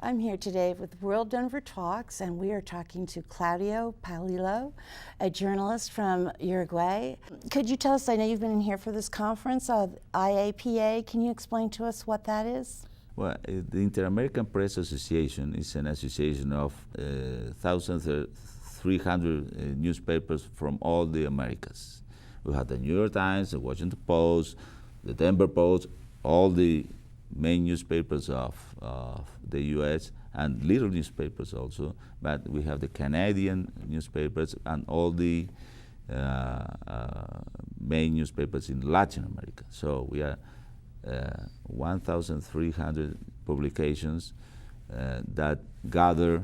I'm here today with World Denver Talks, and we are talking to Claudio Paolillo, a journalist from Uruguay. Could you tell us, I know you've been in here for this conference of I.A.P.A. Can you explain to us what that is? Well, the InterAmerican Press Association is an association of 1,300 newspapers from all the Americas. We have the New York Times, the Washington Post, the Denver Post, all the main newspapers of the U.S. and little newspapers also, but we have the Canadian newspapers and all the main newspapers in Latin America. So we are 1,300 publications that gather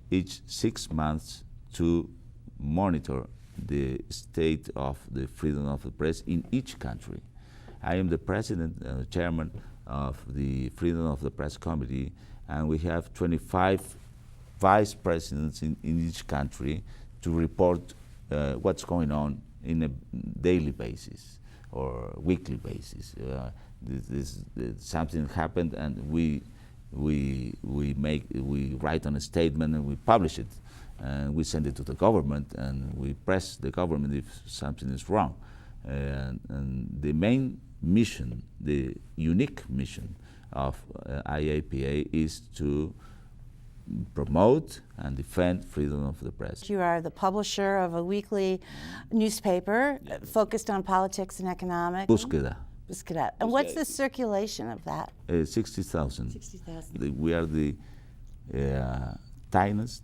each 6 months to monitor the state of the freedom of the press in each country. I am the president, chairman of the Freedom of the Press Committee, and we have 25 vice presidents in each country to report what's going on in a daily basis or weekly basis. Something happened, and we write on a statement and we publish it, and we send it to the government, and we press the government if something is wrong. And the main mission, the unique mission of I.A.P.A. is to promote and defend freedom of the press. You are the publisher of a weekly newspaper focused on politics and economics. Búsqueda. Búsqueda. And what's the circulation of that? 60,000. 60,000. We are the tiniest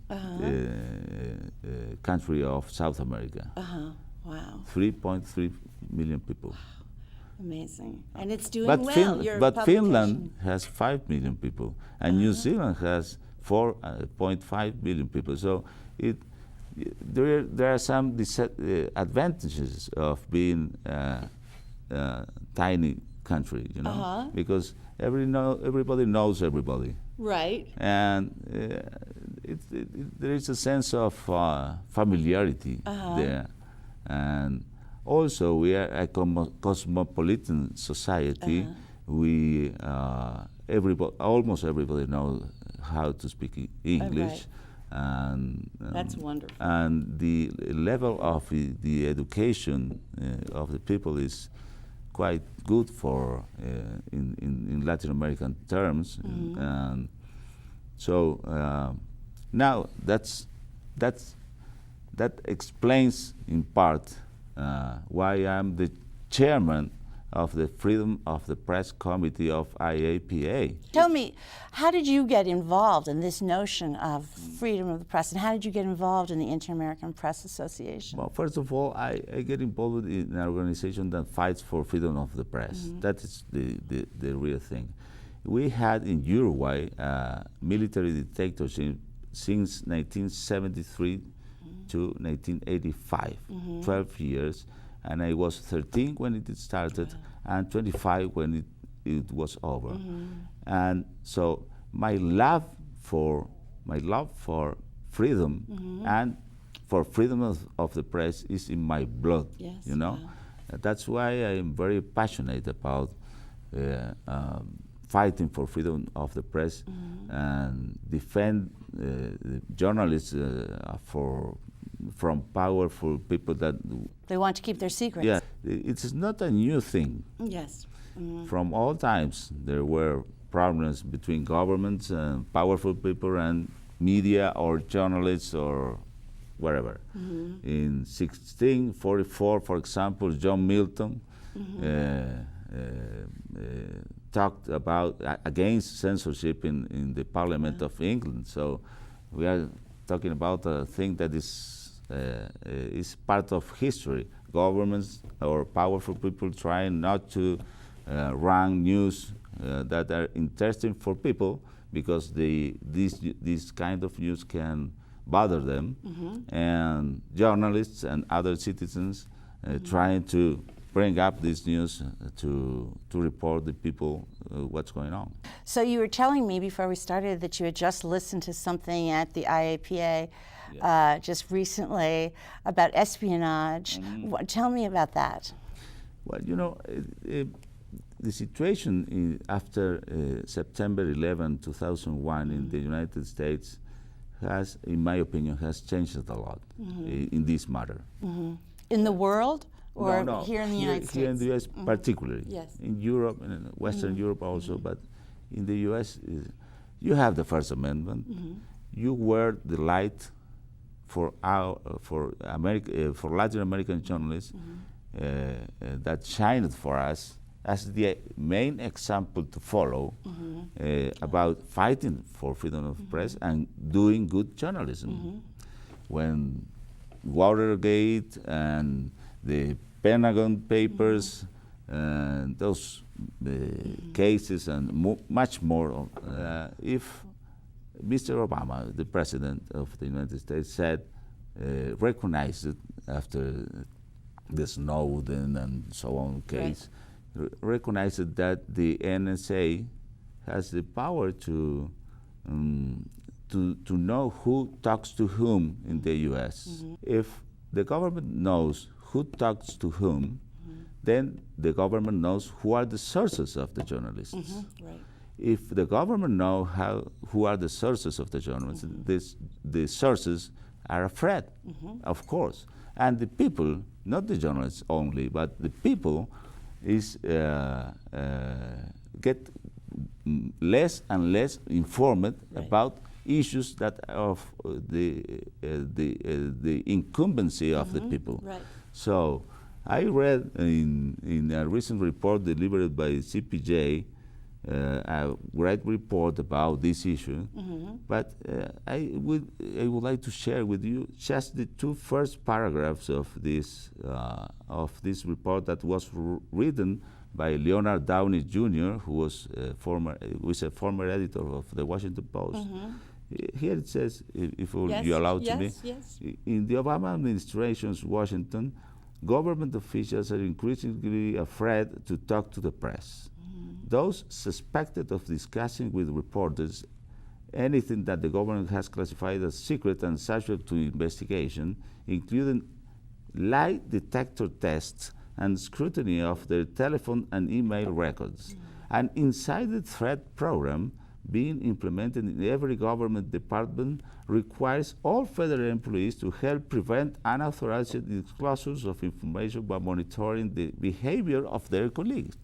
country of South America. Wow. 3.3 million people. Amazing. And it's doing But well. but Finland has 5 million people, and New Zealand has 4.5 million people. So there are some advantages of being a tiny country, you know, because everybody knows everybody. Right. And there is a sense of familiarity there. And also, we are a cosmopolitan society. We almost everybody knows how to speak English, and that's wonderful. And the level of the education of the people is quite good for in Latin American terms, and so now that explains in part why I'm the chairman of the Freedom of the Press Committee of I.A.P.A. Tell me, how did you get involved in this notion of freedom of the press, and how did you get involved in the InterAmerican Press Association? Well, first of all, I get involved in an organization that fights for freedom of the press. That is the real thing. We had in Uruguay military dictatorship since 1973 to 1985, 12 years, and I was 13 when it started and 25 when it was over. And so my love for freedom and for freedom of the press is in my blood, you know. That's why I am very passionate about fighting for freedom of the press and defend journalists from powerful people that they want to keep their secrets. Yeah, it's not a new thing. Yes. From all times there were problems between governments and powerful people and media or journalists or wherever. In 1644, for example, John Milton talked about against censorship in the Parliament of England. So we are talking about a thing that is part of history. Governments or powerful people trying not to run news that are interesting for people because this kind of news can bother them, and journalists and other citizens trying to bring up this news to report the people what's going on. So you were telling me before we started that you had just listened to something at the I.A.P.A. Just recently about espionage. Tell me about that. Well, you know, the situation after September 11, 2001 in the United States has, in my opinion, has changed a lot in this matter. In the world, or No, here in the United States? Here in the U.S. particularly. Yes. In Europe and in Western Europe also, but in the U.S. You have the First Amendment. You were the light for Latin American journalists that shined for us as the main example to follow about fighting for freedom of press and doing good journalism. When Watergate and the Pentagon Papers and those cases and much more, if Mr. Obama, the President of the United States, said, recognized it after the Snowden and so on case, recognized that the NSA has the power to know who talks to whom in the U.S. If the government knows who talks to whom, then the government knows who are the sources of the journalists. If the government knows who are the sources of the journalists, the sources are afraid, of course. And the people, not the journalists only, but the people get less and less informed about issues that of the incumbency of the people. So I read in a recent report delivered by CPJ a great report about this issue, but I would like to share with you just the two first paragraphs of this report that was written by Leonard Downey Jr., who was a former editor of the Washington Post. Here it says, if you allow to me, in the Obama administration's Washington, government officials are increasingly afraid to talk to the press. Those suspected of discussing with reporters anything that the government has classified as secret and subject to investigation, including lie detector tests and scrutiny of their telephone and email records. An insider threat program being implemented in every government department requires all federal employees to help prevent unauthorized disclosures of information by monitoring the behavior of their colleagues.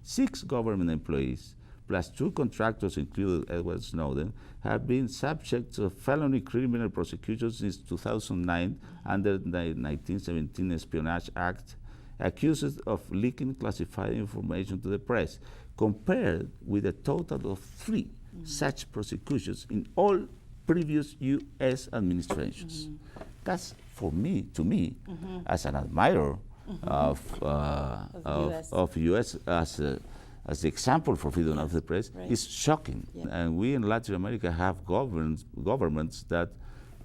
6 government employees, plus 2 contractors, including Edward Snowden, have been subject to felony criminal prosecutions since 2009 under the 1917 Espionage Act, accused of leaking classified information to the press, compared with a total of 3 such prosecutions in all previous U.S. administrations. That's to me, as an admirer of U.S. as the example for freedom of the press, is shocking. And we in Latin America have governments that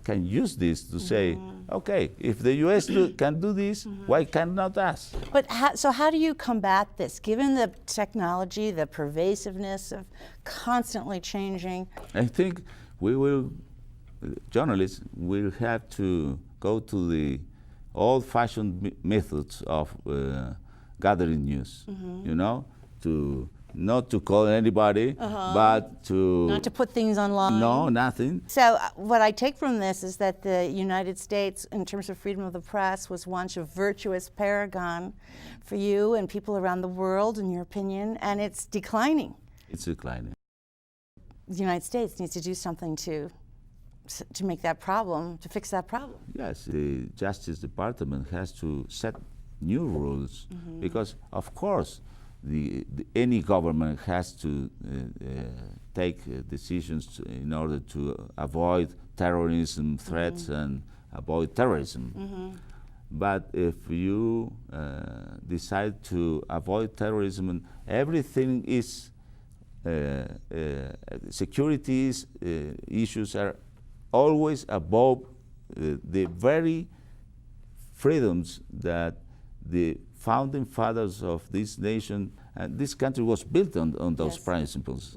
can use this to say, okay, if the U.S. can do this, why cannot us? But how do you combat this, given the technology, the pervasiveness of constantly changing? I think journalists will have to go to the old-fashioned methods of gathering news, not to call anybody, but to... Not to put things online? No, nothing. So what I take from this is that the United States, in terms of freedom of the press, was once a virtuous paragon for you and people around the world, in your opinion, and it's declining. It's declining. The United States needs to do something to make that problem, to fix that problem. Yes, the Justice Department has to set new rules because, of course, any government has to take decisions in order to avoid terrorism threats and avoid terrorism. But if you decide to avoid terrorism, and everything is security issues are always above the very freedoms that the founding fathers of this nation, and this country was built on those principles.